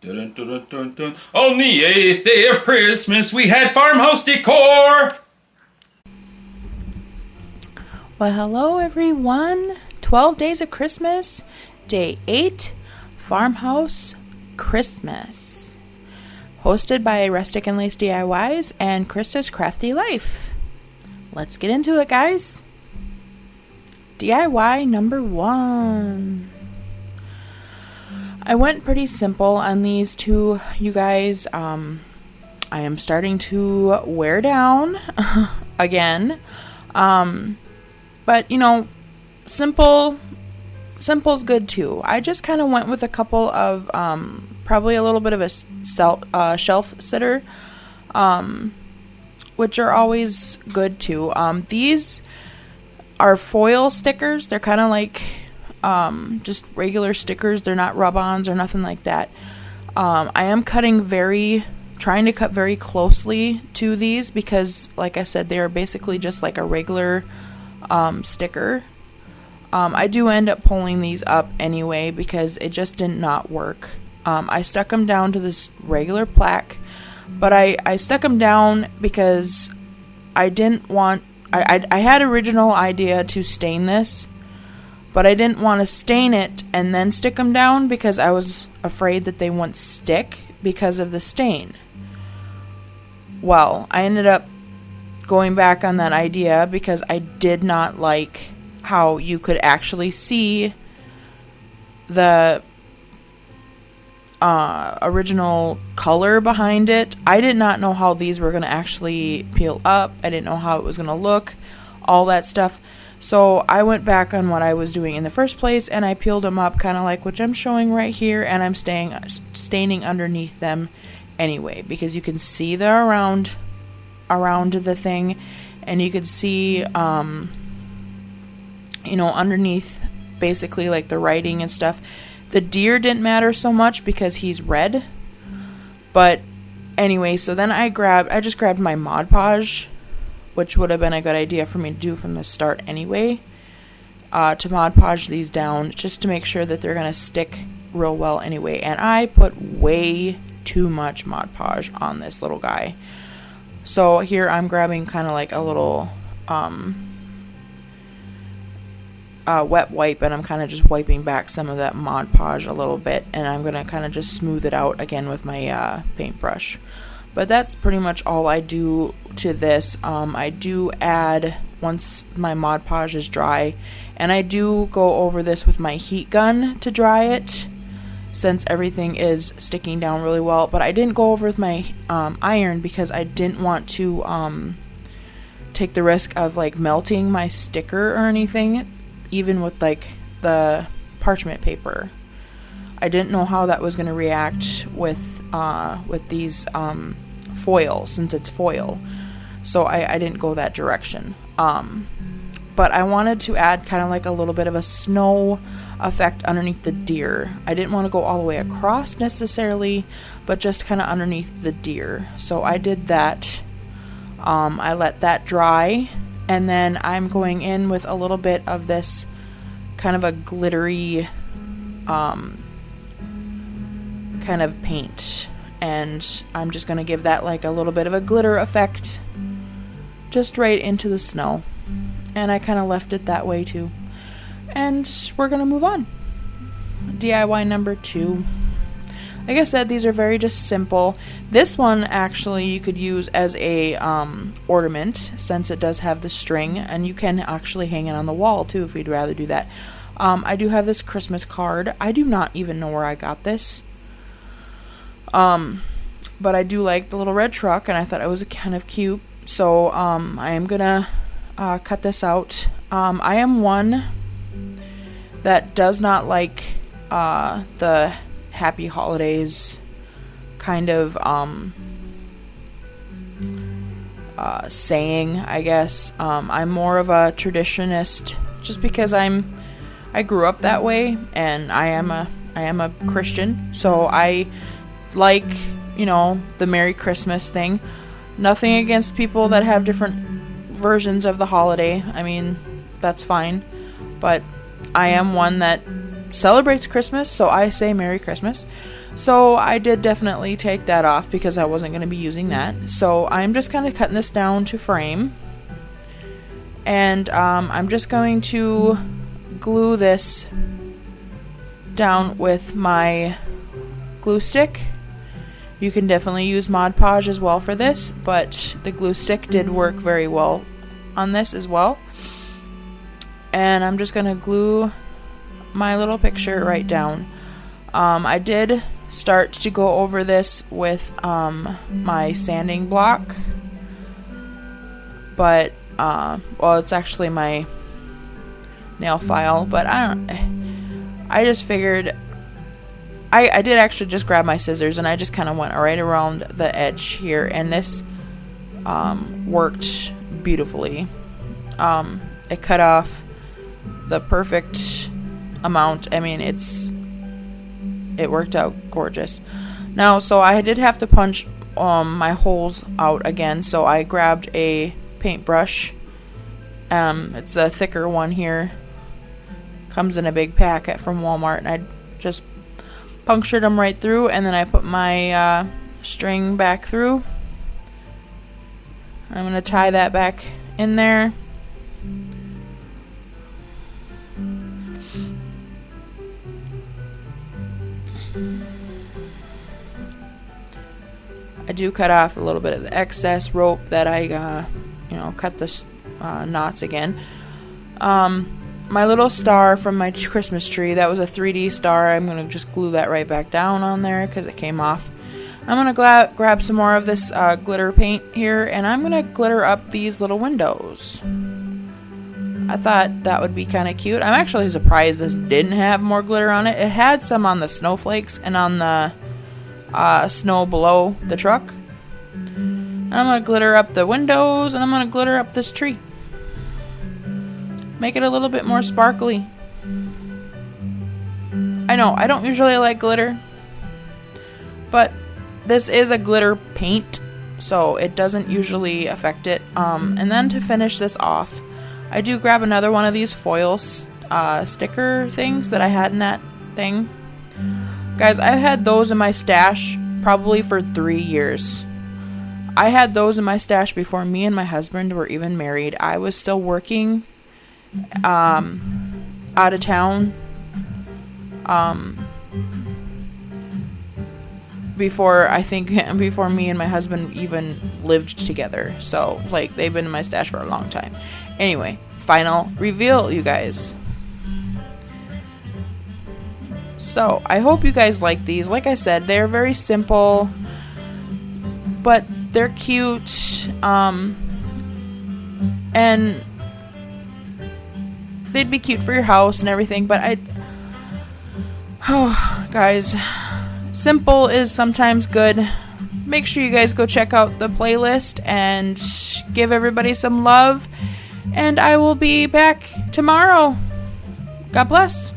Dun, dun, dun, dun, dun. On the 8th day of Christmas, we had farmhouse decor! Well, hello everyone. 12 Days of Christmas, Day 8, Farmhouse Christmas. Hosted by Rustic and Lace DIYs and Krista's Crafty Life. Let's get into it, guys. DIY number 1. I went pretty simple on these two, you guys. I am starting to wear down again. But, you know, simple's good too. I just kind of went with a couple of, probably a little bit of a shelf sitter, which are always good too. These are foil stickers. They're kind of like just regular stickers. They're not rub-ons or nothing like that. I am trying to cut very closely to these because, like I said, they are basically just like a regular sticker. I do end up pulling these up anyway because it just did not work. I stuck them down to this regular plaque, but I stuck them down because I didn't want... I had original idea to stain this, but I didn't want to stain it and then stick them down because I was afraid that they wouldn't stick because of the stain. Well, I ended up going back on that idea because I did not like how you could actually see the original color behind it. I did not know how these were going to actually peel up. I didn't know how it was going to look, all that stuff. So I went back on what I was doing in the first place, and I peeled them up kind of like what I'm showing right here, and I'm staining underneath them anyway, because you can see the around the thing, and you could see, you know, underneath basically like the writing and stuff. The deer didn't matter so much because he's red. But anyway, so then I just grabbed my Mod Podge, which would have been a good idea for me to do from the start anyway, to Mod Podge these down just to make sure that they're going to stick real well anyway. And I put way too much Mod Podge on this little guy. So here I'm grabbing kind of like a little wet wipe, and I'm kind of just wiping back some of that Mod Podge a little bit, and I'm going to kind of just smooth it out again with my paintbrush. But that's pretty much all I do to this. I do add, once my Mod Podge is dry, and I do go over this with my heat gun to dry it, since everything is sticking down really well. But I didn't go over with my iron because I didn't want to take the risk of like melting my sticker or anything, even with like the parchment paper. I didn't know how that was going to react with these foil, since it's foil. So I didn't go that direction. But I wanted to add kind of like a little bit of a snow effect underneath the deer. I didn't want to go all the way across necessarily, but just kind of underneath the deer. So I did that. I let that dry, and then I'm going in with a little bit of this kind of a glittery kind of paint, and I'm just going to give that like a little bit of a glitter effect just right into the snow. And I kind of left it that way too. And we're going to move on. DIY number 2. Like I said, these are very just simple. This one actually you could use as a ornament, since it does have the string, and you can actually hang it on the wall too if you'd rather do that. I do have this Christmas card. I do not even know where I got this. But I do like the little red truck, and I thought it was kind of cute. So I am gonna cut this out. I am one that does not like the Happy Holidays kind of saying, I guess. I'm more of a traditionist just because I grew up that way, and I am a Christian, so I like, you know, the Merry Christmas thing. Nothing against people that have different versions of the holiday. I mean, that's fine. But I am one that celebrates Christmas, so I say Merry Christmas. So I did definitely take that off because I wasn't going to be using that. So I'm just kind of cutting this down to frame. And I'm just going to glue this down with my glue stick. You can definitely use Mod Podge as well for this, but the glue stick did work very well on this as well. And I'm just going to glue my little picture right down. I did start to go over this with my sanding block, but well, it's actually my nail file, but I just figured I did actually just grab my scissors and I just kind of went right around the edge here, and this worked beautifully. It cut off the perfect amount. I mean, it worked out gorgeous. Now, so I did have to punch my holes out again, so I grabbed a paintbrush. It's a thicker one here. Comes in a big packet from Walmart, and I just punctured them right through, and then I put my string back through. I'm going to tie that back in there. I do cut off a little bit of the excess rope that I, cut the knots again. My little star from my Christmas tree, that was a 3D star. I'm going to just glue that right back down on there because it came off. I'm going to grab some more of this glitter paint here, and I'm going to glitter up these little windows. I thought that would be kind of cute. I'm actually surprised this didn't have more glitter on it. It had some on the snowflakes and on the snow below the truck. And I'm going to glitter up the windows, and I'm going to glitter up this tree. Make it a little bit more sparkly. I know, I don't usually like glitter, but this is a glitter paint, so it doesn't usually affect it. And then to finish this off, I do grab another one of these foil sticker things that I had in that thing. Guys, I've had those in my stash probably for 3 years. I had those in my stash before me and my husband were even married. I was still working out of town before me and my husband even lived together. So, like, they've been in my stash for a long time. Anyway, final reveal, you guys. So, I hope you guys like these. Like I said, they're very simple, but they're cute, and they'd be cute for your house and everything, but guys, simple is sometimes good. Make sure you guys go check out the playlist and give everybody some love, and I will be back tomorrow. God bless.